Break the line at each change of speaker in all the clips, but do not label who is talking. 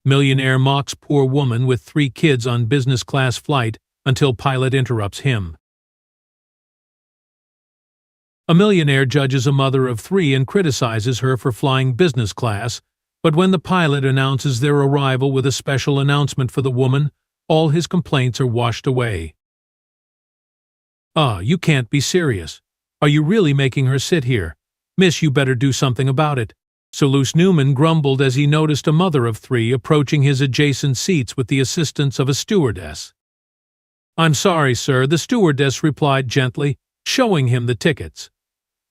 Millionaire mocks poor woman with 3 kids on business class flight until pilot interrupts him. A millionaire judges a mother of 3 and criticizes her for flying business class, but when the pilot announces their arrival with a special announcement for the woman, all his complaints are washed away. You can't be serious. Are you really making her sit here? Miss, you better do something about it. Sir Luce Newman grumbled as he noticed a mother of 3 approaching his adjacent seats with the assistance of a stewardess. "I'm sorry, sir," the stewardess replied gently, showing him the tickets.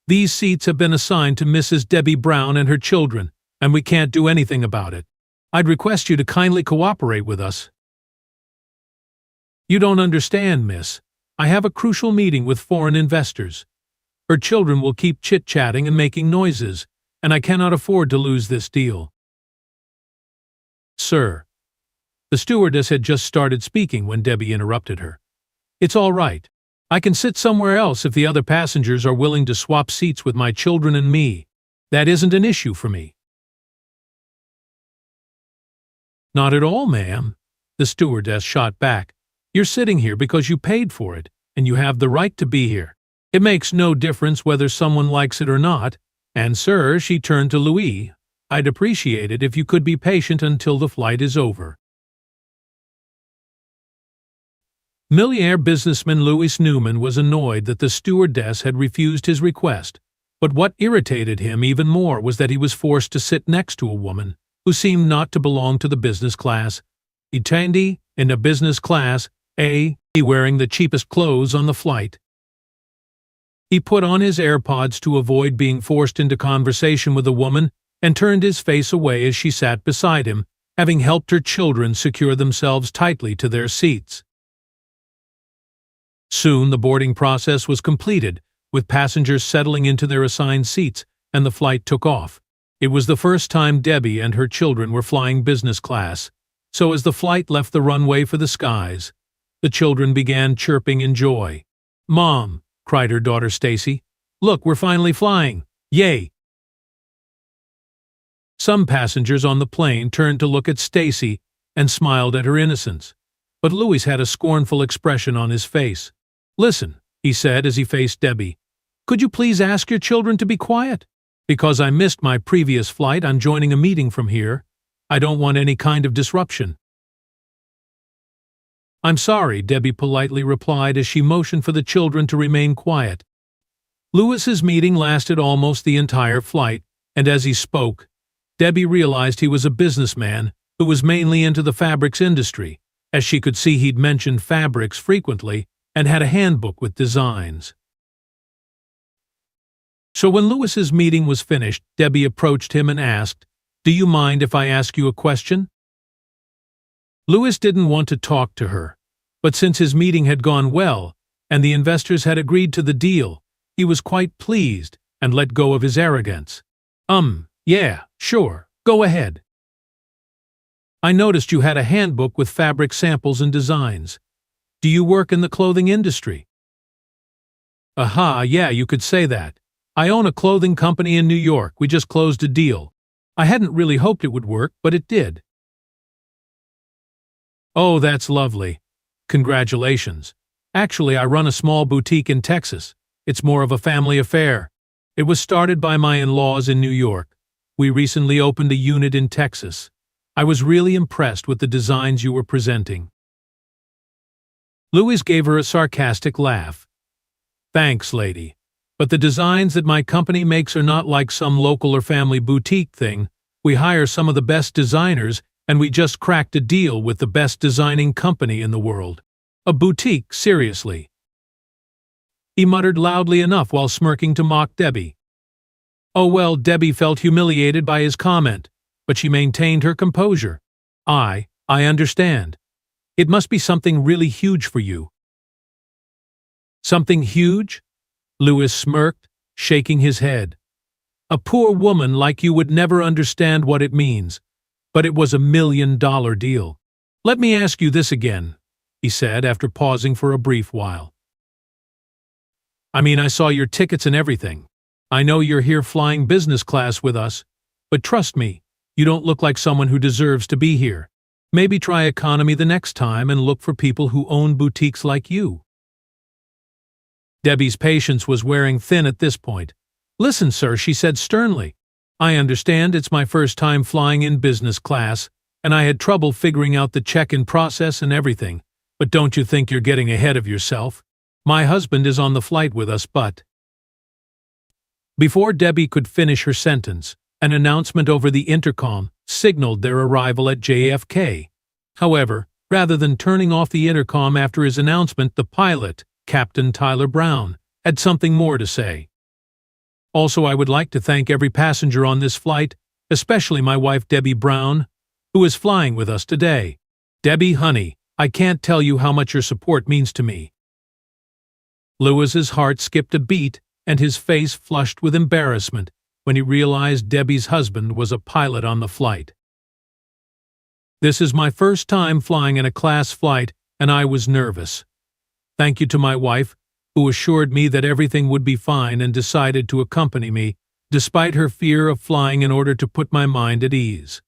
"These seats have been assigned to Mrs. Debbie Brown and her children, and we can't do anything about it. I'd request you to kindly cooperate with us." "You don't understand, miss. I have a crucial meeting with foreign investors. Her children will keep chit-chatting and making noises, and I cannot afford to lose this deal." "Sir." The stewardess had just started speaking when Debbie interrupted her. "It's all right. I can sit somewhere else if the other passengers are willing to swap seats with my children and me. That isn't an issue for me." "Not at all, ma'am," the stewardess shot back. "You're sitting here because you paid for it, and you have the right to be here. It makes no difference whether someone likes it or not. And, sir," she turned to Louis, "I'd appreciate it if you could be patient until the flight is over." Millionaire businessman Louis Newman was annoyed that the stewardess had refused his request, but what irritated him even more was that he was forced to sit next to a woman who seemed not to belong to the business class. Attendee in a business class, wearing the cheapest clothes on the flight. He put on his AirPods to avoid being forced into conversation with the woman and turned his face away as she sat beside him, having helped her children secure themselves tightly to their seats. Soon the boarding process was completed, with passengers settling into their assigned seats, and the flight took off. It was the first time Debbie and her children were flying business class, so as the flight left the runway for the skies, the children began chirping in joy. "Mom," cried her daughter Stacy, "look, we're finally flying! Yay!" Some passengers on the plane turned to look at Stacy and smiled at her innocence, but Louis had a scornful expression on his face. "Listen," he said as he faced Debbie, "could you please ask your children to be quiet? Because I missed my previous flight, I'm joining a meeting from here. I don't want any kind of disruption." "I'm sorry," Debbie politely replied as she motioned for the children to remain quiet. Louis's meeting lasted almost the entire flight, and as he spoke, Debbie realized he was a businessman who was mainly into the fabrics industry, as she could see he'd mentioned fabrics frequently and had a handbook with designs. So when Louis's meeting was finished, Debbie approached him and asked, "Do you mind if I ask you a question?" Louis didn't want to talk to her, but since his meeting had gone well and the investors had agreed to the deal, he was quite pleased and let go of his arrogance. Yeah, sure, go ahead." "I noticed you had a handbook with fabric samples and designs. Do you work in the clothing industry?" Yeah, you could say that. I own a clothing company in New York. We just closed a deal. I hadn't really hoped it would work, but it did." "Oh, that's lovely. Congratulations. Actually, I run a small boutique in Texas. It's more of a family affair. It was started by my in-laws in New York. We recently opened a unit in Texas. I was really impressed with the designs you were presenting." Louis gave her a sarcastic laugh. "Thanks, lady. But the designs that my company makes are not like some local or family boutique thing. We hire some of the best designers, and we just cracked a deal with the best designing company in the world. A boutique, seriously." He muttered loudly enough while smirking to mock Debbie. Oh well, Debbie felt humiliated by his comment, but she maintained her composure. I understand. It must be something really huge for you." "Something huge?" Louis smirked, shaking his head. "A poor woman like you would never understand what it means, but it was $1 million deal. Let me ask you this again," he said after pausing for a brief while. "I mean, I saw your tickets and everything. I know you're here flying business class with us, but trust me, You don't look like someone who deserves to be here. Maybe try economy the next time and look for people who own boutiques like you." Debbie's patience was wearing thin at this point. "Listen, sir," she said sternly. "I understand it's my first time flying in business class, and I had trouble figuring out the check-in process and everything. But don't you think you're getting ahead of yourself? My husband is on the flight with us, but—" Before Debbie could finish her sentence, an announcement over the intercom signaled their arrival at JFK. However, rather than turning off the intercom after his announcement, the pilot, Captain Tyler Brown, had something more to say. "Also, I would like to thank every passenger on this flight, especially my wife Debbie Brown, who is flying with us today. Debbie, honey, I can't tell you how much your support means to me." Lewis's heart skipped a beat and his face flushed with embarrassment when he realized Debbie's husband was a pilot on the flight. "This is my first time flying in a class flight, and I was nervous. Thank you to my wife, who assured me that everything would be fine and decided to accompany me, despite her fear of flying in order to put my mind at ease.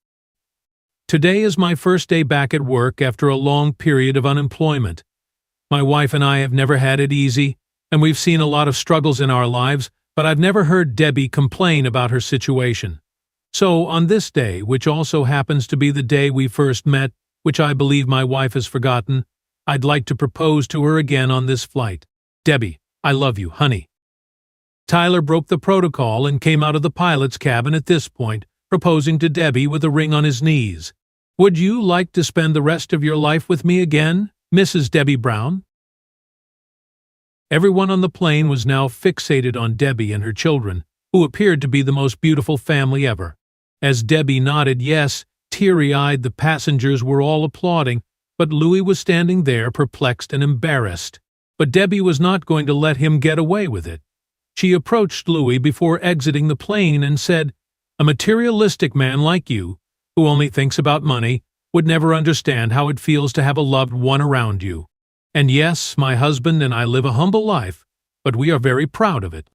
Today is my first day back at work after a long period of unemployment. My wife and I have never had it easy, and we've seen a lot of struggles in our lives, but I've never heard Debbie complain about her situation. So, on this day, which also happens to be the day we first met, which I believe my wife has forgotten, I'd like to propose to her again on this flight. Debbie, I love you, honey." Tyler broke the protocol and came out of the pilot's cabin at this point, proposing to Debbie with a ring on his knees. "Would you like to spend the rest of your life with me again, Mrs. Debbie Brown?" Everyone on the plane was now fixated on Debbie and her children, who appeared to be the most beautiful family ever. As Debbie nodded yes, teary-eyed, the passengers were all applauding, but Louis was standing there perplexed and embarrassed. But Debbie was not going to let him get away with it. She approached Louis before exiting the plane and said, "A materialistic man like you, who only thinks about money, would never understand how it feels to have a loved one around you. And yes, my husband and I live a humble life, but we are very proud of it."